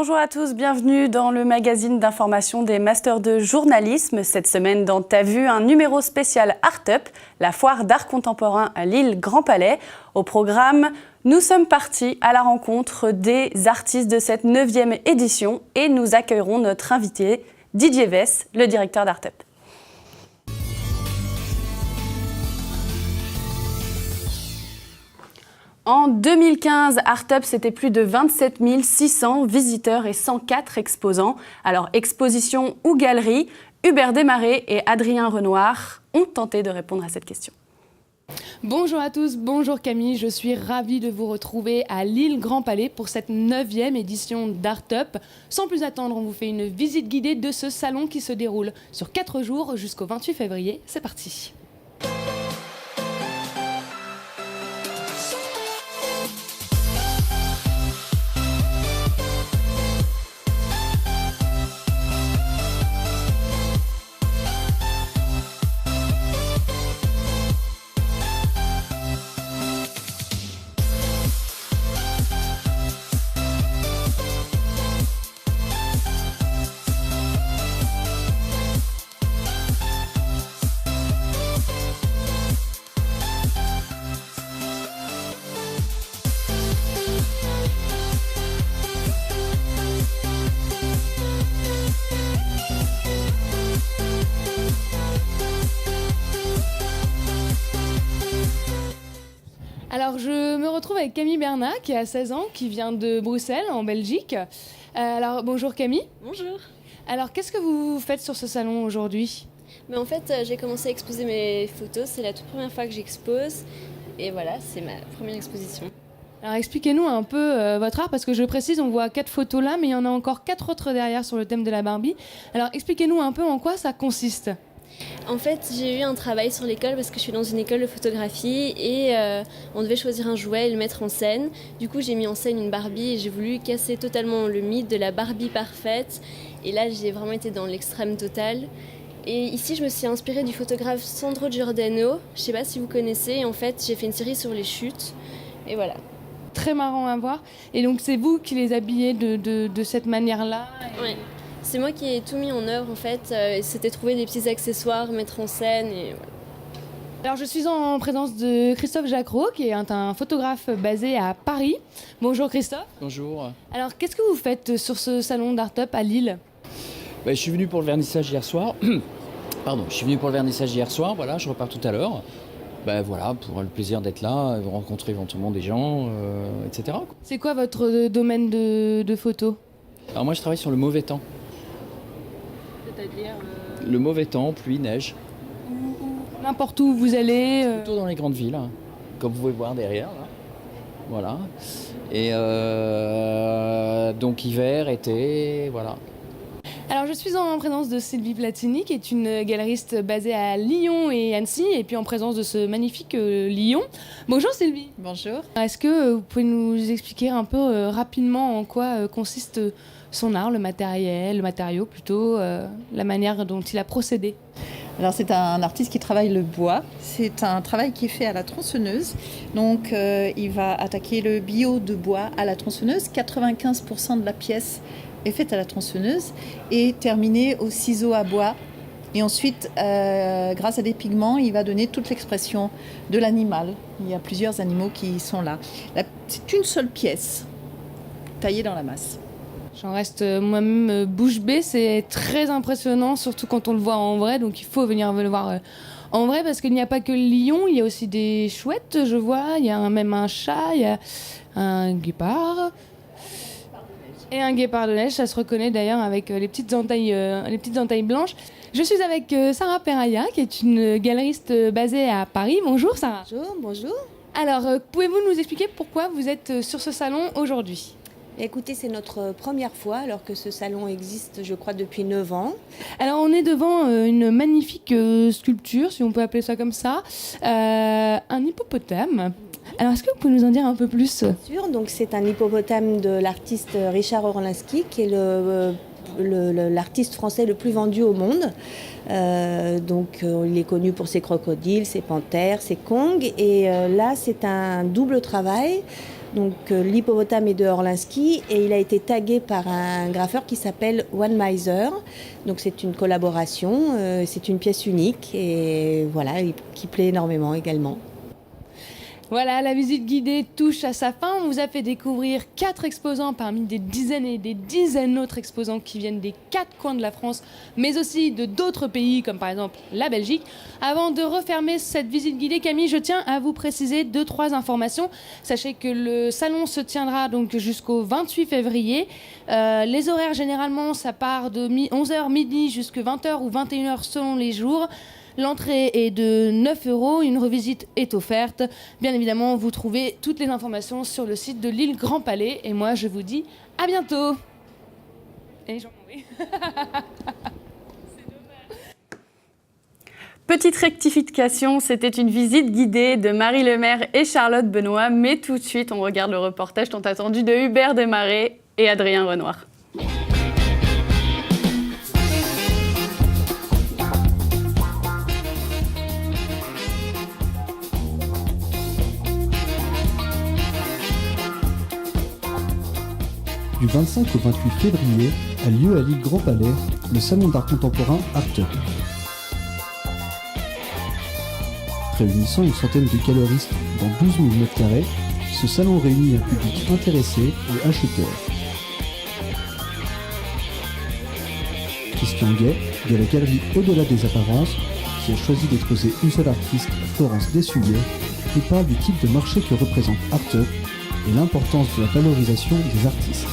Bonjour à tous, bienvenue dans le magazine d'information des masters de journalisme. Cette semaine dans T'as vu, un numéro spécial Art Up, la foire d'art contemporain à Lille Grand Palais. Au programme, nous sommes partis à la rencontre des artistes de cette 9e édition et nous accueillerons notre invité Didier Vess, le directeur d'Art Up. En 2015, Art Up, c'était plus de 27 600 visiteurs et 104 exposants. Alors, exposition ou galerie, Hubert Desmarais et Adrien Renoir ont tenté de répondre à cette question. Bonjour à tous, bonjour Camille, je suis ravie de vous retrouver à Lille Grand Palais pour cette 9e édition d'Art Up. Sans plus attendre, on vous fait une visite guidée de ce salon qui se déroule sur 4 jours jusqu'au 28 février. C'est parti. Alors je me retrouve avec Camille Bernat qui a 16 ans, qui vient de Bruxelles en Belgique. Alors bonjour Camille. Bonjour. Alors qu'est-ce que vous faites sur ce salon aujourd'hui ? Mais en fait, j'ai commencé à exposer mes photos, c'est la toute première fois que j'expose. Et voilà, c'est ma première exposition. Alors expliquez-nous un peu votre art, parce que je précise, on voit 4 photos là, mais il y en a encore 4 autres derrière sur le thème de la Barbie. Alors expliquez-nous un peu en quoi ça consiste. En fait, j'ai eu un travail sur l'école parce que je suis dans une école de photographie et on devait choisir un jouet et le mettre en scène. Du coup, j'ai mis en scène une Barbie et j'ai voulu casser totalement le mythe de la Barbie parfaite. Et là, j'ai vraiment été dans l'extrême total. Et ici, je me suis inspirée du photographe Sandro Giordano. Je ne sais pas si vous connaissez. Et en fait, j'ai fait une série sur les chutes. Et voilà. Très marrant à voir. Et donc, c'est vous qui les habillez de cette manière-là. Oui. C'est moi qui ai tout mis en œuvre en fait, c'était trouver des petits accessoires, mettre en scène et voilà. Alors je suis en présence de Christophe Jacquereau qui est un photographe basé à Paris. Bonjour Christophe. Bonjour. Alors qu'est-ce que vous faites sur ce salon d'Art Up à Lille ? Je suis venu pour le vernissage hier soir. Voilà, je repars tout à l'heure. Voilà, pour le plaisir d'être là, rencontrer éventuellement des gens, etc. C'est quoi votre domaine de photo ? Alors moi je travaille sur le mauvais temps. C'est-à-dire Le mauvais temps, pluie, neige. N'importe où vous allez Plutôt dans les grandes villes, hein, comme vous pouvez voir derrière. Là. Voilà. Et donc hiver, été, voilà. Alors je suis en présence de Sylvie Platini qui est une galeriste basée à Lyon et Annecy et puis en présence de ce magnifique Lyon. Bonjour Sylvie. Bonjour. Est-ce que vous pouvez nous expliquer un peu rapidement en quoi consiste son art, le matériau plutôt, la manière dont il a procédé ? Alors c'est un artiste qui travaille le bois. C'est un travail qui est fait à la tronçonneuse. Donc il va attaquer le bio de bois à la tronçonneuse. 95% de la pièce est faite à la tronçonneuse et terminée au ciseau à bois. Et ensuite, grâce à des pigments, il va donner toute l'expression de l'animal. Il y a plusieurs animaux qui sont là. C'est une seule pièce taillée dans la masse. J'en reste moi-même bouche bée, c'est très impressionnant, surtout quand on le voit en vrai, donc il faut venir le voir en vrai, parce qu'il n'y a pas que le lion, il y a aussi des chouettes, je vois, il y a même un chat, il y a un guépard, et un guépard de neige, ça se reconnaît d'ailleurs avec les petites entailles blanches. Je suis avec Sarah Peraya, qui est une galeriste basée à Paris. Bonjour Sarah. Bonjour. Alors, pouvez-vous nous expliquer pourquoi vous êtes sur ce salon aujourd'hui ? Écoutez, c'est notre première fois, alors que ce salon existe, je crois, depuis 9 ans. Alors, on est devant une magnifique sculpture, si on peut appeler ça comme ça, un hippopotame. Alors, est-ce que vous pouvez nous en dire un peu plus ? Bien sûr, donc c'est un hippopotame de l'artiste Richard Orlinski, qui est l'artiste français le plus vendu au monde. Il est connu pour ses crocodiles, ses panthères, ses kongs. Et là, c'est un double travail. Donc l'hippopotame est de Orlinski et il a été tagué par un graffeur qui s'appelle One Miser. Donc c'est une collaboration, c'est une pièce unique et voilà, qui plaît énormément également. Voilà, la visite guidée touche à sa fin. On vous a fait découvrir 4 exposants parmi des dizaines et des dizaines d'autres exposants qui viennent des 4 coins de la France, mais aussi de d'autres pays, comme par exemple la Belgique. Avant de refermer cette visite guidée, Camille, je tiens à vous préciser 2-3 informations. Sachez que le salon se tiendra donc jusqu'au 28 février. Les horaires, généralement, ça part de 11h midi jusqu'à 20h ou 21h selon les jours. L'entrée est de 9 €, une revisite est offerte. Bien évidemment, vous trouvez toutes les informations sur le site de l'île Grand Palais. Et moi, je vous dis à bientôt. Et Jean, oui. Petite rectification, c'était une visite guidée de Marie Lemaire et Charlotte Benoît. Mais tout de suite, on regarde le reportage tant attendu de Hubert Desmarais et Adrien Renoir. Du 25 au 28 février a lieu à l'île Grand Palais le salon d'art contemporain Art Up. Réunissant une centaine de galeristes dans 12 000 m², ce salon réunit un public intéressé et acheteur. Christian Gay, de la galerie Au-delà des apparences, qui a choisi d'exposer une seule artiste, Florence Dessuyet, nous parle du type de marché que représente Art Up et l'importance de la valorisation des artistes.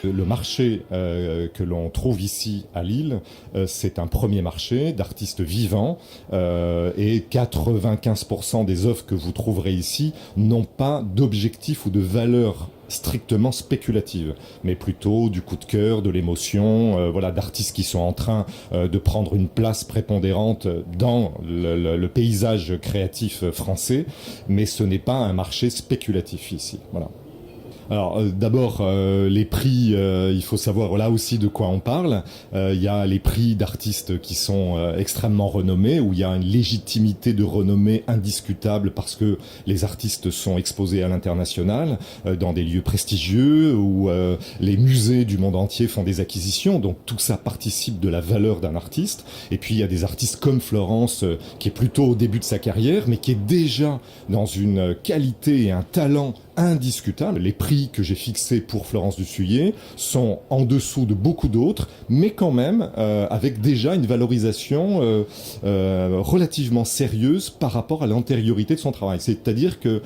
Le marché que l'on trouve ici à Lille, c'est un premier marché d'artistes vivants et 95% des œuvres que vous trouverez ici n'ont pas d'objectif ou de valeur strictement spéculative, mais plutôt du coup de cœur, de l'émotion, voilà, d'artistes qui sont en train de prendre une place prépondérante dans le paysage créatif français, mais ce n'est pas un marché spéculatif ici. Voilà. Alors d'abord les prix, il faut savoir là aussi de quoi on parle. Il y a les prix d'artistes qui sont extrêmement renommés, où il y a une légitimité de renommée indiscutable parce que les artistes sont exposés à l'international, dans des lieux prestigieux, où les musées du monde entier font des acquisitions, donc tout ça participe de la valeur d'un artiste. Et puis il y a des artistes comme Florence, qui est plutôt au début de sa carrière, mais qui est déjà dans une qualité et un talent indiscutable. Les prix que j'ai fixés pour Florence Dessuyet sont en dessous de beaucoup d'autres, mais quand même avec déjà une valorisation relativement sérieuse par rapport à l'antériorité de son travail. C'est-à-dire que,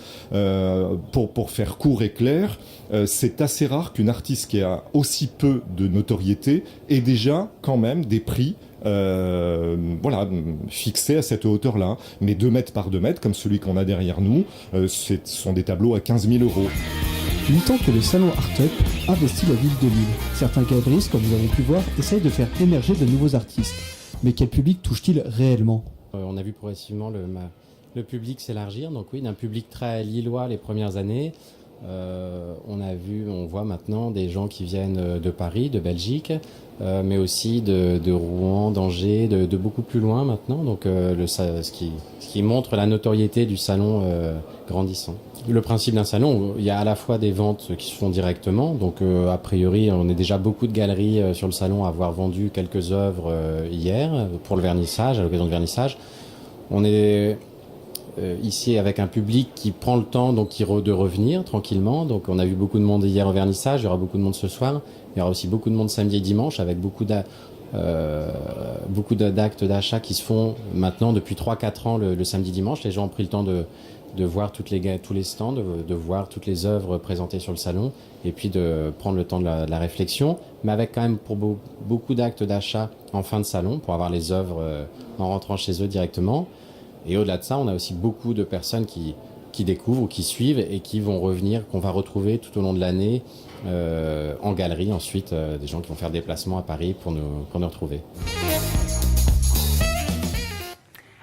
pour faire court et clair, c'est assez rare qu'une artiste qui a aussi peu de notoriété ait déjà quand même des prix voilà, fixé à cette hauteur-là. Mais 2 mètres par 2 mètres, comme celui qu'on a derrière nous, ce sont des tableaux à 15 000 €. 8 ans que le salon Art Up investit la ville de Lille. Certains galeristes, comme vous avez pu voir, essayent de faire émerger de nouveaux artistes. Mais quel public touche-t-il réellement ? On a vu progressivement le public s'élargir. Donc oui, d'un public très lillois les premières années, on voit maintenant des gens qui viennent de Paris, de Belgique, mais aussi de Rouen, d'Angers, de beaucoup plus loin maintenant. Donc ce qui montre la notoriété du salon grandissant. Le principe d'un salon, il y a à la fois des ventes qui se font directement. Donc a priori, on est déjà beaucoup de galeries sur le salon à avoir vendu quelques œuvres hier pour le vernissage, à l'occasion du vernissage. On est ici avec un public qui prend le temps donc de revenir tranquillement. Donc on a vu beaucoup de monde hier au vernissage, il y aura beaucoup de monde ce soir. Il y aura aussi beaucoup de monde samedi et dimanche avec beaucoup d'actes d'achat qui se font maintenant depuis 3-4 ans le samedi dimanche. Les gens ont pris le temps de voir tous les stands, de voir toutes les œuvres présentées sur le salon et puis de prendre le temps de la réflexion, mais avec quand même pour beaucoup d'actes d'achat en fin de salon pour avoir les œuvres en rentrant chez eux directement. Et au-delà de ça, on a aussi beaucoup de personnes qui découvrent ou qui suivent et qui vont revenir, qu'on va retrouver tout au long de l'année en galerie. Ensuite, des gens qui vont faire des déplacements à Paris pour nous retrouver.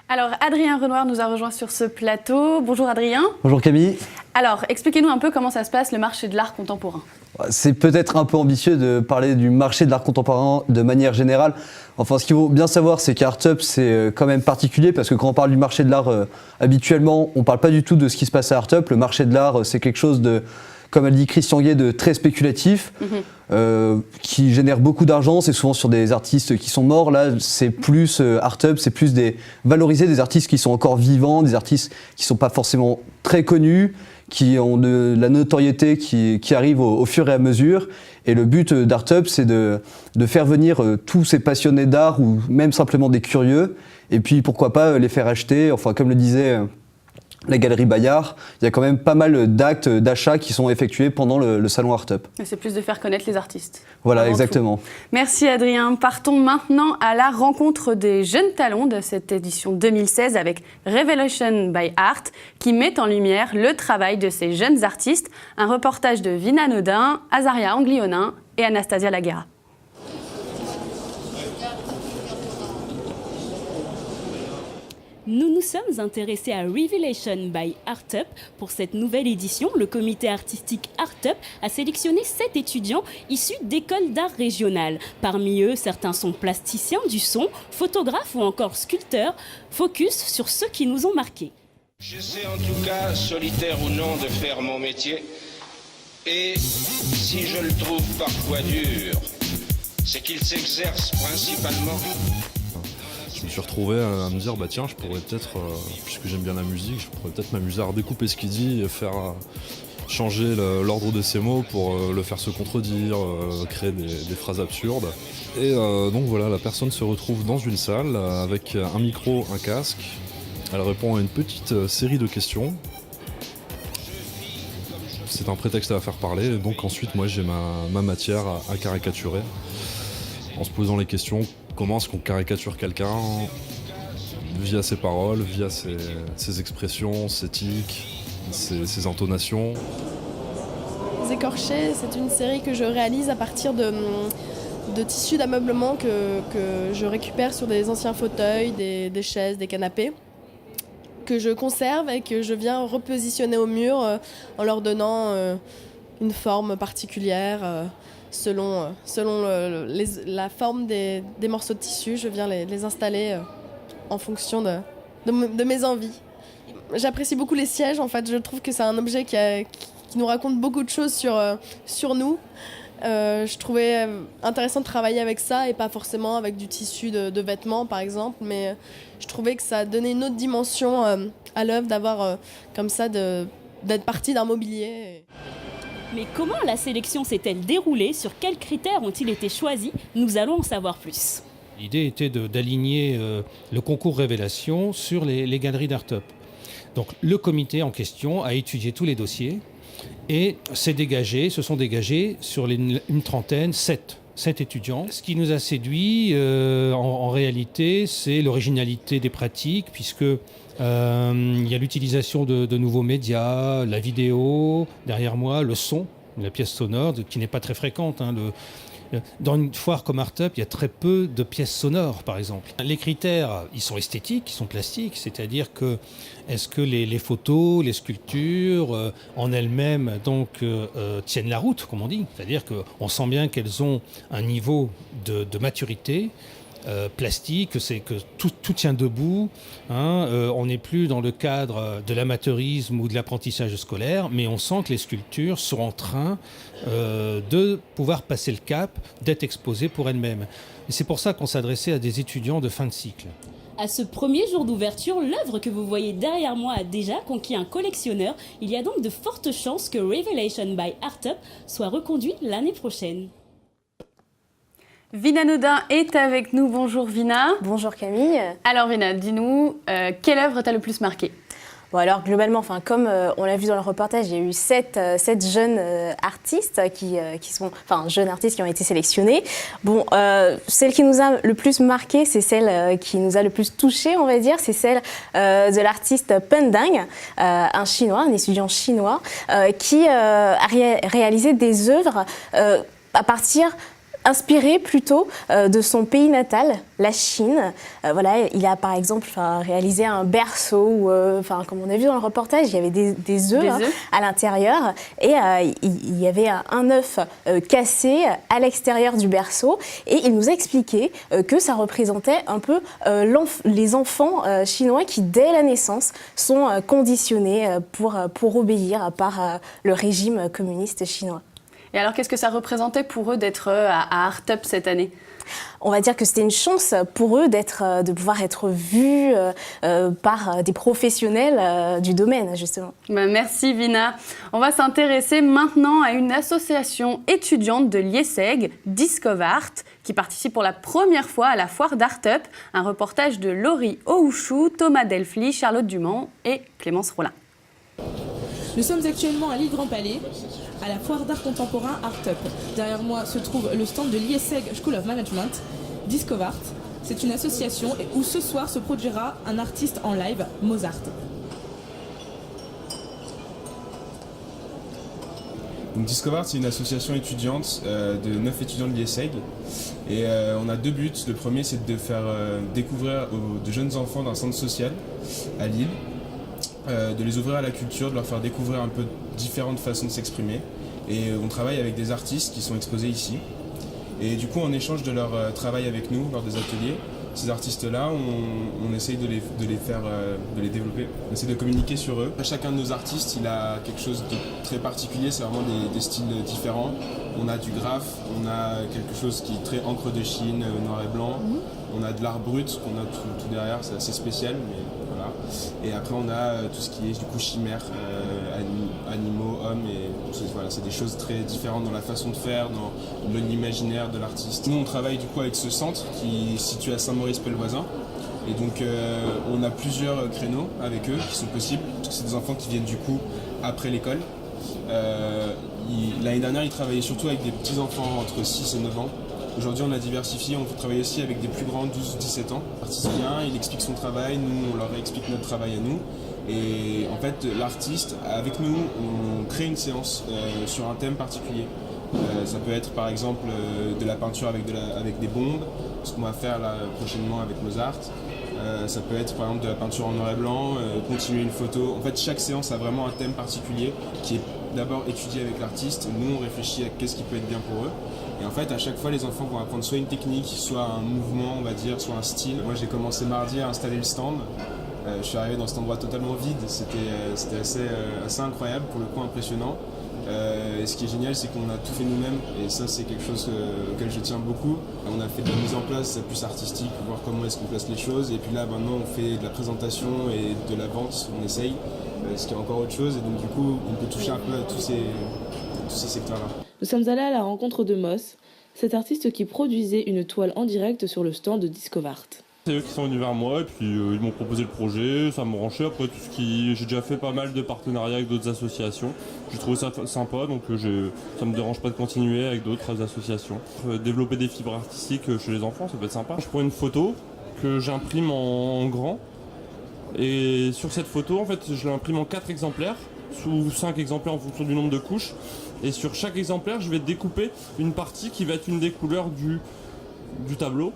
Alors, Adrien Renoir nous a rejoint sur ce plateau. Bonjour Adrien. Bonjour Camille. Alors, expliquez-nous un peu comment ça se passe, le marché de l'art contemporain. C'est peut-être un peu ambitieux de parler du marché de l'art contemporain de manière générale. Enfin, ce qu'il faut bien savoir, c'est qu'Artup, c'est quand même particulier parce que quand on parle du marché de l'art, habituellement, on ne parle pas du tout de ce qui se passe à Artup. Le marché de l'art, c'est quelque chose de, comme elle dit Christian Guay, de très spéculatif, qui génère beaucoup d'argent. C'est souvent sur des artistes qui sont morts. Là, c'est plus Artup, c'est plus valoriser des artistes qui sont encore vivants, des artistes qui ne sont pas forcément très connus, qui ont de la notoriété qui arrive au fur et à mesure. Et le but d'Artup, c'est de faire venir tous ces passionnés d'art ou même simplement des curieux, et puis pourquoi pas les faire acheter. Enfin, comme le disait la Galerie Bayard, il y a quand même pas mal d'actes d'achat qui sont effectués pendant le salon Artup. C'est plus de faire connaître les artistes. Voilà, exactement. Merci Adrien. Partons maintenant à la rencontre des jeunes talents de cette édition 2016 avec Revelation by Art qui met en lumière le travail de ces jeunes artistes. Un reportage de Vina Nodin, Azaria Anglionin et Anastasia Laguerra. Nous nous sommes intéressés à Revelation by Artup. Pour cette nouvelle édition, le comité artistique Artup a sélectionné 7 étudiants issus d'écoles d'art régionales. Parmi eux, certains sont plasticiens du son, photographes ou encore sculpteurs. Focus sur ceux qui nous ont marqués. J'essaie en tout cas, solitaire ou non, de faire mon métier. Et si je le trouve parfois dur, c'est qu'il s'exerce principalement... Je me suis retrouvé à me dire, bah tiens, je pourrais peut-être, puisque j'aime bien la musique, je pourrais peut-être m'amuser à redécouper ce qu'il dit et faire changer l'ordre de ses mots pour le faire se contredire, créer des phrases absurdes. Et donc voilà, la personne se retrouve dans une salle avec un micro, un casque. Elle répond à une petite série de questions. C'est un prétexte à la faire parler, et donc ensuite moi j'ai ma matière à caricaturer en se posant les questions. Comment est-ce qu'on caricature quelqu'un via ses paroles, via ses expressions, ses tics, ses intonations. Les Écorchés, c'est une série que je réalise à partir de tissus d'ameublement que je récupère sur des anciens fauteuils, des chaises, des canapés, que je conserve et que je viens repositionner au mur en leur donnant une forme particulière. Selon la forme des morceaux de tissu, je viens les installer en fonction de mes envies. J'apprécie beaucoup les sièges, en fait. Je trouve que c'est un objet qui nous raconte beaucoup de choses sur nous. Je trouvais intéressant de travailler avec ça et pas forcément avec du tissu de vêtements, par exemple. Mais je trouvais que ça donnait une autre dimension à l'œuvre d'avoir comme ça, d'être partie d'un mobilier. Mais comment la sélection s'est-elle déroulée? Sur quels critères ont-ils été choisis? Nous allons en savoir plus. L'idée était d'aligner le concours Révélation sur les galeries d'Artup. Donc le comité en question a étudié tous les dossiers et se sont dégagés sur une trentaine, 7 étudiants. Ce qui nous a séduit en réalité, c'est l'originalité des pratiques, puisque il y a l'utilisation de nouveaux médias, la vidéo, derrière moi, le son, la pièce sonore, qui n'est pas très fréquente. Dans une foire comme Artup, il y a très peu de pièces sonores, par exemple. Les critères, ils sont esthétiques, ils sont plastiques, c'est-à-dire que est-ce que les photos, les sculptures en elles-mêmes tiennent la route, comme on dit. C'est-à-dire qu'on sent bien qu'elles ont un niveau de maturité plastique, c'est que tout tient debout. On n'est plus dans le cadre de l'amateurisme ou de l'apprentissage scolaire, mais on sent que les sculptures sont en train de pouvoir passer le cap, d'être exposées pour elles-mêmes. Et c'est pour ça qu'on s'adressait à des étudiants de fin de cycle. À ce premier jour d'ouverture, l'œuvre que vous voyez derrière moi a déjà conquis un collectionneur. Il y a donc de fortes chances que Revelation by Artup soit reconduit l'année prochaine. Vina Nodin est avec nous. Bonjour Vina. Bonjour Camille. Alors Vina, dis-nous, quelle œuvre t'a le plus marqué ? Bon alors globalement, comme on l'a vu dans le reportage, il y a eu 7 jeunes artistes jeunes artistes qui ont été sélectionnés. Bon, celle qui nous a le plus marqué, c'est celle qui nous a le plus touché, on va dire, c'est celle de l'artiste Pendang, un étudiant chinois, qui a réalisé des œuvres à partir inspiré plutôt de son pays natal, la Chine. Voilà, il a par exemple réalisé un berceau où, comme on a vu dans le reportage, il y avait des œufs à l'intérieur et il y avait un œuf cassé à l'extérieur du berceau et il nous a expliqué que ça représentait un peu les enfants chinois qui, dès la naissance, sont conditionnés pour obéir par le régime communiste chinois. Et alors, qu'est-ce que ça représentait pour eux d'être à Art Up cette année ? On va dire que c'était une chance pour eux de pouvoir être vus par des professionnels du domaine, justement. Merci Vina. On va s'intéresser maintenant à une association étudiante de l'IESEG, Discovart, qui participe pour la première fois à la foire d'Art Up. Un reportage de Laurie Ouchou, Thomas Delfly, Charlotte Dumont et Clémence Rollin. Nous sommes actuellement à l'île Grand Palais, à la foire d'art contemporain Art Up. Derrière moi se trouve le stand de l'IESEG School of Management, Discovart. C'est une association où ce soir se produira un artiste en live, Mozart. Donc Discovart, c'est une association étudiante de 9 étudiants de l'IESEG. Et on a 2 buts. Le premier, c'est de faire découvrir aux de jeunes enfants d'un centre social à Lille, de les ouvrir à la culture, de leur faire découvrir un peu différentes façons de s'exprimer. Et on travaille avec des artistes qui sont exposés ici. Et du coup, en échange de leur travail avec nous lors des ateliers, ces artistes-là, on essaye de les développer, on essaie de communiquer sur eux. Chacun de nos artistes, il a quelque chose de très particulier, c'est vraiment des styles différents. On a du graphe, on a quelque chose qui est très encre de Chine, noir et blanc. On a de l'art brut, qu'on a tout derrière, c'est assez spécial, mais voilà. Et après, on a tout ce qui est du coup chimère, animaux, hommes, et voilà, c'est des choses très différentes dans la façon de faire, dans l'imaginaire de l'artiste. Nous, on travaille du coup avec ce centre qui est situé à Saint-Maurice-Pelvoisin. Et donc, on a plusieurs créneaux avec eux qui sont possibles. C'est des enfants qui viennent du coup après l'école. L'année dernière, ils travaillaient surtout avec des petits-enfants entre 6 et 9 ans. Aujourd'hui, on a diversifié, on travaille aussi avec des plus grands, 12-17 ans. L'artiste vient, il explique son travail, nous, on leur explique notre travail à nous. Et en fait, l'artiste, avec nous, on crée une séance sur un thème particulier. Ça peut être par exemple de la peinture avec des bombes, ce qu'on va faire là prochainement avec Mozart. Ça peut être par exemple de la peinture en noir et blanc, continuer une photo. En fait, chaque séance a vraiment un thème particulier qui est d'abord étudié avec l'artiste. Nous, on réfléchit à qu'est-ce qui peut être bien pour eux. Et en fait, à chaque fois, les enfants vont apprendre soit une technique, soit un mouvement, on va dire, soit un style. Moi, j'ai commencé mardi à installer le stand. Je suis arrivé dans cet endroit totalement vide. C'était assez incroyable, pour le coup impressionnant. Et ce qui est génial, c'est qu'on a tout fait nous-mêmes. Et ça, c'est quelque chose auquel je tiens beaucoup. On a fait de la mise en place plus artistique, pour voir comment est-ce qu'on place les choses. Et puis là, maintenant, on fait de la présentation et de la vente. On essaye, ce qui est encore autre chose. Et donc, du coup, on peut toucher un peu à tous ces secteurs-là. Nous sommes allés à la rencontre de Moss, cet artiste qui produisait une toile en direct sur le stand de Discovart. C'est eux qui sont venus vers moi et puis ils m'ont proposé le projet, ça m'a branché. Après j'ai déjà fait pas mal de partenariats avec d'autres associations. J'ai trouvé ça sympa, donc ça me dérange pas de continuer avec d'autres associations. Développer des fibres artistiques chez les enfants, ça peut être sympa. Je prends une photo que j'imprime en grand et sur cette photo, en fait, je l'imprime en 4 exemplaires ou 5 exemplaires en fonction du nombre de couches. Et sur chaque exemplaire, je vais découper une partie qui va être une des couleurs du tableau.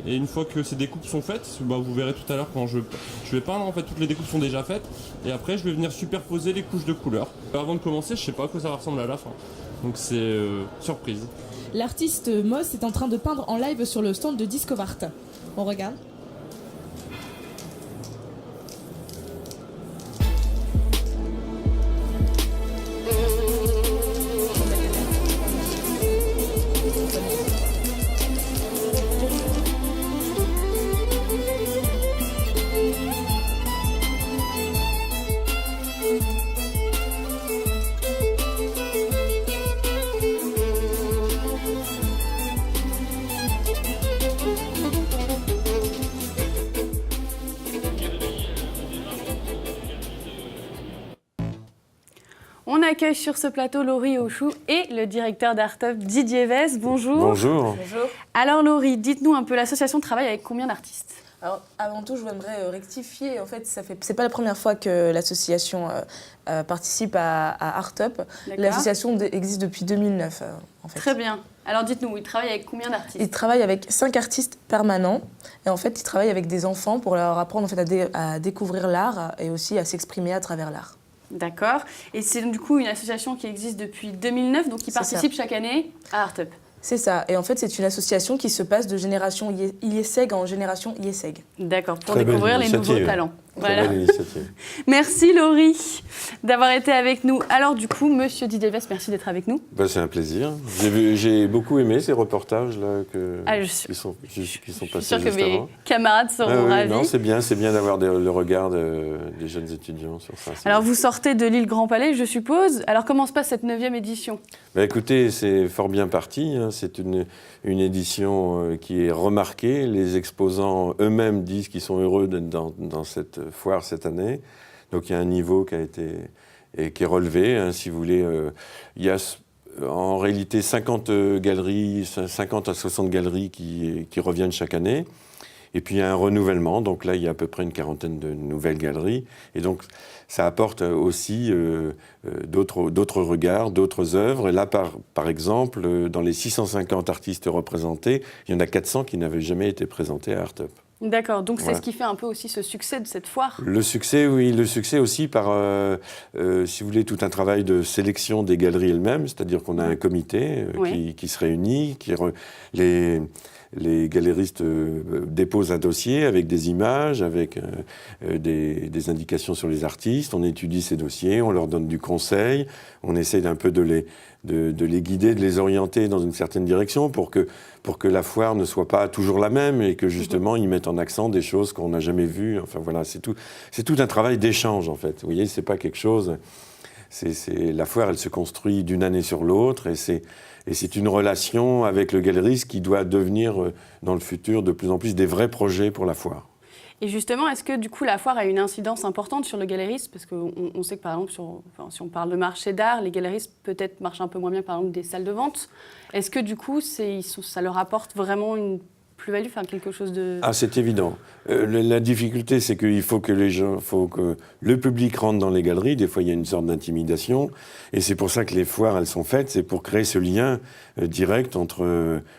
Et une fois que ces découpes sont faites, vous verrez tout à l'heure quand je vais peindre, en fait toutes les découpes sont déjà faites. Et après je vais venir superposer les couches de couleurs. Avant de commencer, je sais pas à quoi ça va ressembler à la fin. Donc c'est surprise. L'artiste Moss est en train de peindre en live sur le stand de Discovart. On regarde. On accueille sur ce plateau Laurie Ouchou et le directeur d'Art Up, Didier Vez. Bonjour. Bonjour. Bonjour. Alors Laurie, dites-nous un peu, l'association travaille avec combien d'artistes ? Alors, avant tout, je voudrais rectifier. En fait, c'est pas la première fois que l'association participe à Art Up. L'association existe depuis 2009, en fait. Très bien. Alors dites-nous, il travaille avec combien d'artistes? Il travaille avec 5 artistes permanents. Et en fait, il travaille avec des enfants pour leur apprendre en fait, à découvrir l'art et aussi à s'exprimer à travers l'art. D'accord. Et c'est du coup une association qui existe depuis 2009, donc qui participe chaque année à Art Up. C'est ça. Et en fait, c'est une association qui se passe de génération IESEG en génération IESEG. D'accord, pour découvrir les nouveaux talents. Très belle initiative. Merci Laurie d'avoir été avec nous. Alors du coup, Monsieur Didier-Vest, merci d'être avec nous. C'est un plaisir. J'ai beaucoup aimé ces reportages-là qui sont passés juste avant. Je suis sûre que mes camarades seront ravis. Non, c'est bien d'avoir le regard des jeunes étudiants sur ça. Alors vous sortez de l'île Grand Palais, je suppose. Alors comment se passe cette 9e édition? Écoutez, c'est fort bien parti. C'est une édition qui est remarquée. Les exposants eux-mêmes disent qu'ils sont heureux d'être dans cette foire cette année. Donc il y a un niveau qui est relevé, si vous voulez. Il y a en réalité 50 à 60 galeries qui reviennent chaque année. Et puis il y a un renouvellement, donc là il y a à peu près une quarantaine de nouvelles galeries. Et donc ça apporte aussi d'autres regards, d'autres œuvres. Et là par exemple, dans les 650 artistes représentés, il y en a 400 qui n'avaient jamais été présentés à Art Up. D'accord, donc c'est ce qui fait un peu aussi ce succès de cette foire. Le succès, oui, le succès aussi par, si vous voulez, tout un travail de sélection des galeries elles-mêmes, c'est-à-dire qu'on a un comité qui se réunit, les galéristes déposent un dossier avec des images, avec des indications sur les artistes, on étudie ces dossiers, on leur donne du conseil, on essaie d'un peu de les guider, de les orienter dans une certaine direction pour que la foire ne soit pas toujours la même et que justement ils mettent en accent des choses qu'on n'a jamais vues. Enfin voilà, c'est tout un travail d'échange en fait. Vous voyez, c'est pas quelque chose. La foire, elle se construit d'une année sur l'autre et c'est une relation avec le galeriste qui doit devenir dans le futur de plus en plus des vrais projets pour la foire. Et justement, est-ce que du coup la foire a une incidence importante sur le galeriste? Parce qu'on sait que par exemple, si on parle de marché d'art, les galeristes peut-être marchent un peu moins bien par exemple des salles de vente. Est-ce que du coup ça leur apporte vraiment une plus-value, quelque chose de... Ah, c'est évident. La difficulté, c'est qu'il faut que le public rentre dans les galeries. Des fois, il y a une sorte d'intimidation. Et c'est pour ça que les foires, elles sont faites. C'est pour créer ce lien direct entre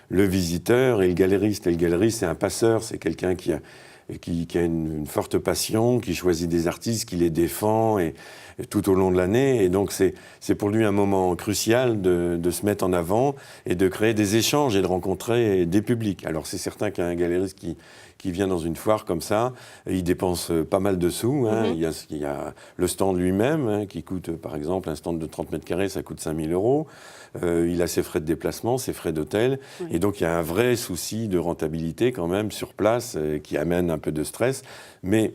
le visiteur et le galeriste. Et le galeriste, c'est un passeur. C'est quelqu'un qui a une forte passion, qui choisit des artistes, qui les défend et tout au long de l'année. Et donc, c'est pour lui un moment crucial de se mettre en avant et de créer des échanges et de rencontrer des publics. Alors, c'est certain qu'un galeriste qui vient dans une foire comme ça, il dépense pas mal de sous. Il y a le stand lui-même qui coûte, par exemple, un stand de 30 mètres carrés, ça coûte 5 000 €. Il a ses frais de déplacement, ses frais d'hôtel. Et donc, il y a un vrai souci de rentabilité quand même sur place qui amène un peu de stress. Mais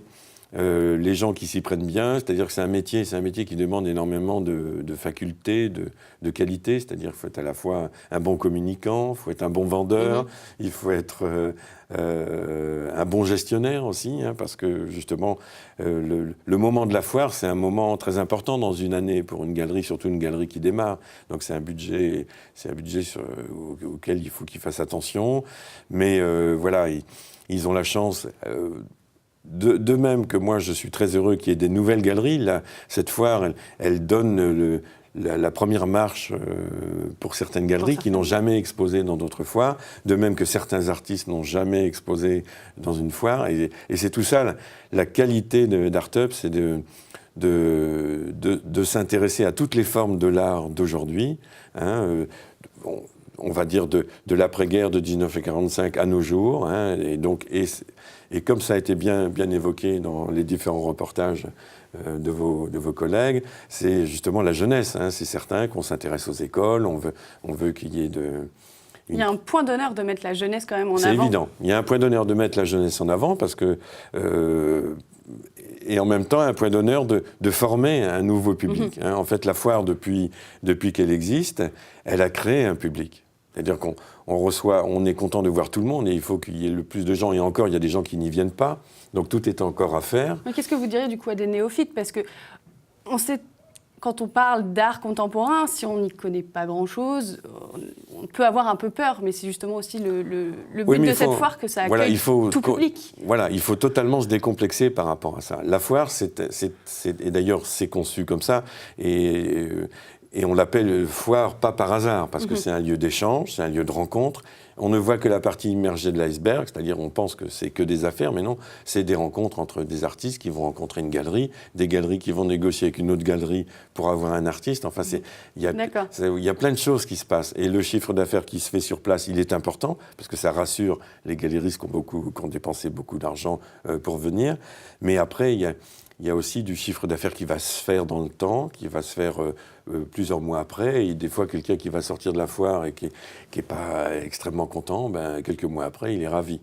les gens qui s'y prennent bien, c'est-à-dire que c'est un métier qui demande énormément de facultés, de qualité, c'est-à-dire qu'il faut être à la fois un bon communicant, il faut être un bon vendeur, il faut être un bon gestionnaire aussi, parce que justement, le moment de la foire, c'est un moment très important dans une année pour une galerie, surtout une galerie qui démarre. Donc c'est un budget auquel il faut qu'ils fassent attention. Mais voilà, ils ont la chance... De même que moi, je suis très heureux qu'il y ait des nouvelles galeries. Là, cette foire, elle donne la première marche pour certaines galeries qui n'ont jamais exposé dans d'autres foires. De même que certains artistes n'ont jamais exposé dans une foire. Et c'est tout ça, la qualité d'Art Up, c'est de s'intéresser à toutes les formes de l'art d'aujourd'hui. On va dire de l'après-guerre de 1945 à nos jours. Et comme ça a été bien évoqué dans les différents reportages de vos collègues, c'est justement la jeunesse. C'est certain qu'on s'intéresse aux écoles, on veut qu'il y ait Il y a un point d'honneur de mettre la jeunesse quand même en avant. C'est évident. Il y a un point d'honneur de mettre la jeunesse en avant parce que... et en même temps, un point d'honneur de former un nouveau public. En fait, la foire, depuis qu'elle existe, elle a créé un public. C'est-à-dire on est content de voir tout le monde et il faut qu'il y ait le plus de gens. Et encore, il y a des gens qui n'y viennent pas. Donc tout est encore à faire. Mais qu'est-ce que vous diriez du coup à des néophytes? Parce que on sait, quand on parle d'art contemporain, si on n'y connaît pas grand-chose, on peut avoir un peu peur. Mais c'est justement aussi le but de cette foire que ça accueille tout public. Voilà, il faut totalement se décomplexer par rapport à ça. La foire, et d'ailleurs c'est conçu comme ça. Et Et on l'appelle foire pas par hasard, parce que c'est un lieu d'échange, c'est un lieu de rencontre. On ne voit que la partie immergée de l'iceberg, c'est-à-dire on pense que c'est que des affaires, mais non, c'est des rencontres entre des artistes qui vont rencontrer une galerie, des galeries qui vont négocier avec une autre galerie pour avoir un artiste. Enfin, il y a plein de choses qui se passent. Et le chiffre d'affaires qui se fait sur place, il est important, parce que ça rassure les galéristes qui ont dépensé beaucoup d'argent pour venir. Mais après, il y a aussi du chiffre d'affaires qui va se faire dans le temps, qui va se faire plusieurs mois après. Et des fois, quelqu'un qui va sortir de la foire et qui n'est pas extrêmement content, quelques mois après, il est ravi.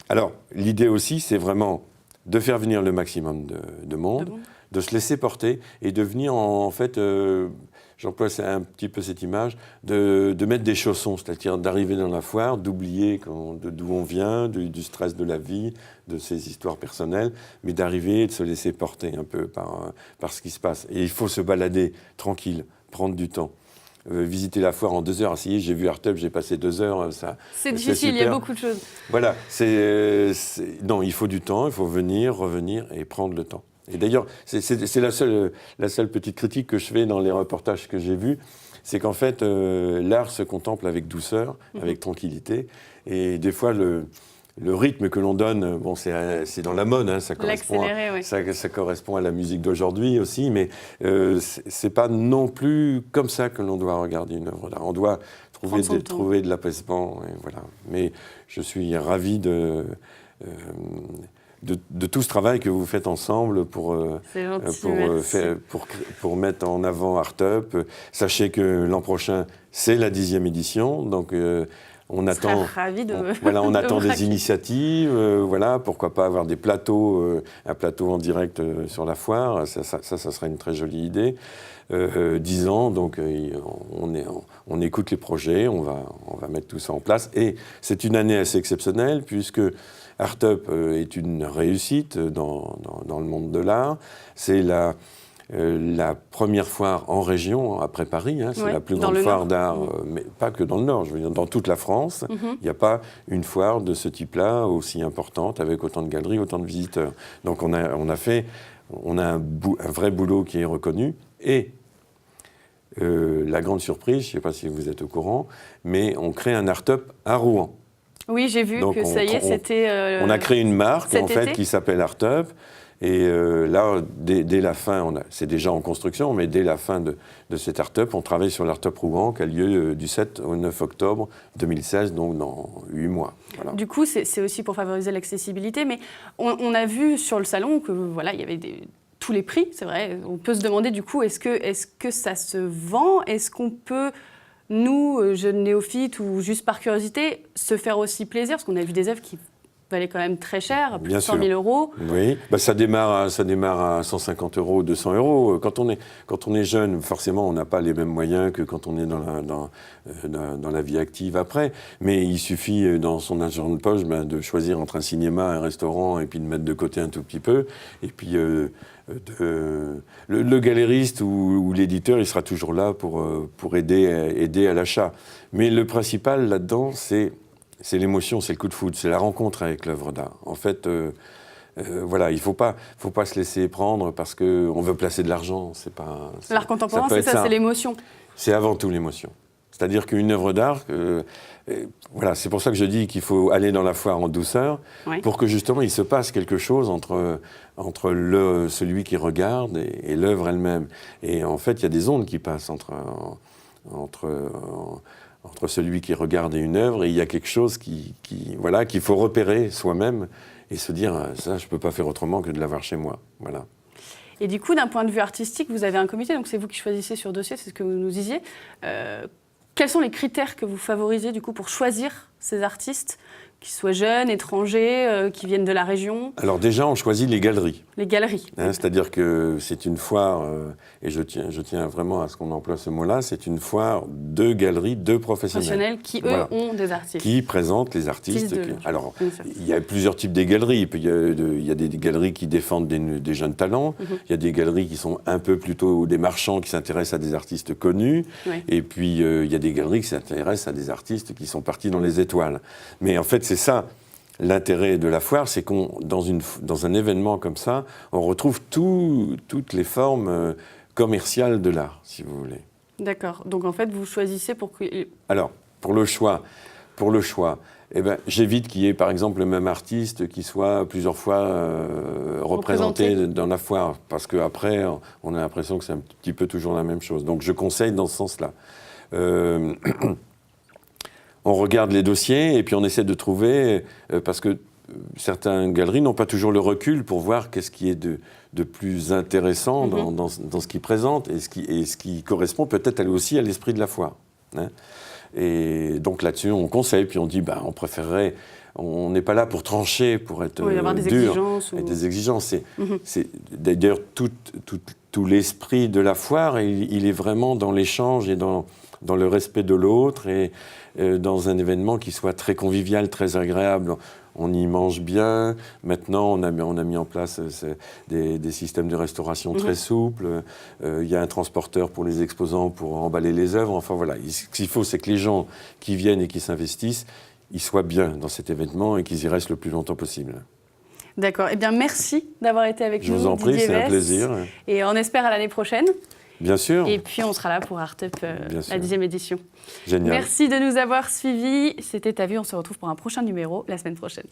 Alors, l'idée aussi, c'est vraiment de faire venir le maximum de monde, de se laisser porter et de venir en fait... J'emploie un petit peu cette image, de mettre des chaussons, c'est-à-dire d'arriver dans la foire, d'oublier d'où on vient, du stress de la vie, de ses histoires personnelles, mais d'arriver et de se laisser porter un peu par ce qui se passe. Et il faut se balader tranquille, prendre du temps. Visiter la foire en 2 heures, j'ai vu Art Up, j'ai passé 2 heures, c'est difficile, il y a beaucoup de choses. Voilà, non, il faut du temps, il faut venir, revenir et prendre le temps. Et d'ailleurs, c'est la seule petite critique que je fais dans les reportages que j'ai vus, c'est qu'en fait, l'art se contemple avec douceur, avec tranquillité, et des fois, le rythme que l'on donne, bon, c'est dans la mode, hein, ça correspond à la musique d'aujourd'hui aussi, mais c'est pas non plus comme ça que l'on doit regarder une œuvre d'art. On doit trouver de l'apaisement, et voilà. Mais je suis ravi de tout ce travail que vous faites ensemble pour mettre en avant Art Up. Sachez que l'an prochain, c'est la 10e édition, donc on attend des initiatives, pourquoi pas avoir des plateaux, un plateau en direct sur la foire, ça serait une très jolie idée. 10 ans, donc on écoute les projets, on va mettre tout ça en place. Et c'est une année assez exceptionnelle, puisque Art Up est une réussite dans le monde de l'art. C'est la première foire en région, après Paris. Hein, c'est la plus grande foire d'art, mais pas que dans le Nord, je veux dire dans toute la France. Il n'y a pas une foire de ce type-là aussi importante, avec autant de galeries, autant de visiteurs. Donc on a un vrai boulot qui est reconnu. Et la grande surprise, je ne sais pas si vous êtes au courant, mais on crée un Art Up à Rouen. Oui, j'ai vu que ça y est, c'était... on a créé une marque en fait qui s'appelle Art Up. Et là, dès la fin, c'est déjà en construction, mais dès la fin de cet Art Up, on travaille sur l'Art Up Rouen qui a lieu du 7 au 9 octobre 2016, donc dans 8 mois. Voilà. Du coup, c'est aussi pour favoriser l'accessibilité, mais on a vu sur le salon que il y avait tous les prix, c'est vrai. On peut se demander du coup, est-ce que ça se vend ? Est-ce qu'on peut... Nous, jeunes néophytes ou juste par curiosité, se faire aussi plaisir, parce qu'on a vu des œuvres qui valaient quand même très cher, plus de 100 000 €. Oui, ça démarre à 150 €, 200 €. Quand on est jeune, forcément, on n'a pas les mêmes moyens que quand on est dans la vie active après. Mais il suffit, dans son argent de poche, de choisir entre un cinéma, un restaurant, et puis de mettre de côté un tout petit peu. Et puis... le galériste ou l'éditeur, il sera toujours là pour aider à l'achat. Mais le principal là-dedans, c'est l'émotion, c'est le coup de foudre, c'est la rencontre avec l'œuvre d'art. En fait, il faut pas se laisser prendre parce qu'on veut placer de l'argent. L'art contemporain, c'est ça, c'est l'émotion. C'est avant tout l'émotion. C'est-à-dire qu'une œuvre d'art, c'est pour ça que je dis qu'il faut aller dans la foire en douceur, pour que justement il se passe quelque chose entre celui qui regarde et l'œuvre elle-même. Et en fait, il y a des ondes qui passent entre celui qui regarde et une œuvre, et il y a quelque chose qu'il faut repérer soi-même et se dire ça, je ne peux pas faire autrement que de l'avoir chez moi. Voilà. Et du coup, d'un point de vue artistique, vous avez un comité, donc c'est vous qui choisissez sur dossier, c'est ce que vous nous disiez. Quels sont les critères que vous favorisez du coup pour choisir ces artistes, qu'ils soient jeunes, étrangers, qui viennent de la région ? Alors déjà, on choisit les galeries. Les galeries. C'est-à-dire que c'est une foire, et je tiens vraiment à ce qu'on emploie ce mot-là, c'est une foire de galeries, de professionnels. Qui, eux, ont des artistes. Qui présentent les artistes. Alors, il y a plusieurs types de galeries. Il y a des galeries qui défendent des jeunes talents. Il y a des galeries qui sont un peu plutôt des marchands qui s'intéressent à des artistes connus. Et puis, il y a des galeries qui s'intéressent à des artistes qui sont partis dans les étoiles. Mais en fait, c'est ça l'intérêt de la foire, c'est dans un événement comme ça, on retrouve toutes les formes commercial de l'art, si vous voulez. D'accord. Donc en fait, vous choisissez pour que... Alors, pour le choix, eh ben, j'évite qu'il y ait par exemple le même artiste qui soit plusieurs fois représenté dans la foire, parce qu'après, on a l'impression que c'est un petit peu toujours la même chose. Donc je conseille dans ce sens-là. On regarde les dossiers et puis on essaie de trouver, parce que certaines galeries n'ont pas toujours le recul pour voir qu'est-ce qui est de plus intéressant dans ce qu'ils présentent et ce qui correspond peut-être aussi à l'esprit de la foire. Hein. Et donc là-dessus, on conseille, puis on dit, on préférerait... On n'est pas là pour trancher, pour être avoir des dur, exigences et des exigences. C'est d'ailleurs tout l'esprit de la foire, il est vraiment dans l'échange et dans le respect de l'autre et dans un événement qui soit très convivial, très agréable. On y mange bien. Maintenant, on a mis en place des systèmes de restauration très souples. Il y a un transporteur pour les exposants pour emballer les œuvres. Enfin voilà, ce qu'il faut, c'est que les gens qui viennent et qui s'investissent, ils soient bien dans cet événement et qu'ils y restent le plus longtemps possible. D'accord. Eh bien, merci d'avoir été avec nous. Je vous en prie, c'est un plaisir. Et on espère à l'année prochaine. Bien sûr. Et puis, on sera là pour Art Up, la 10e édition. Génial. Merci de nous avoir suivis. C'était T'as vu, on se retrouve pour un prochain numéro la semaine prochaine.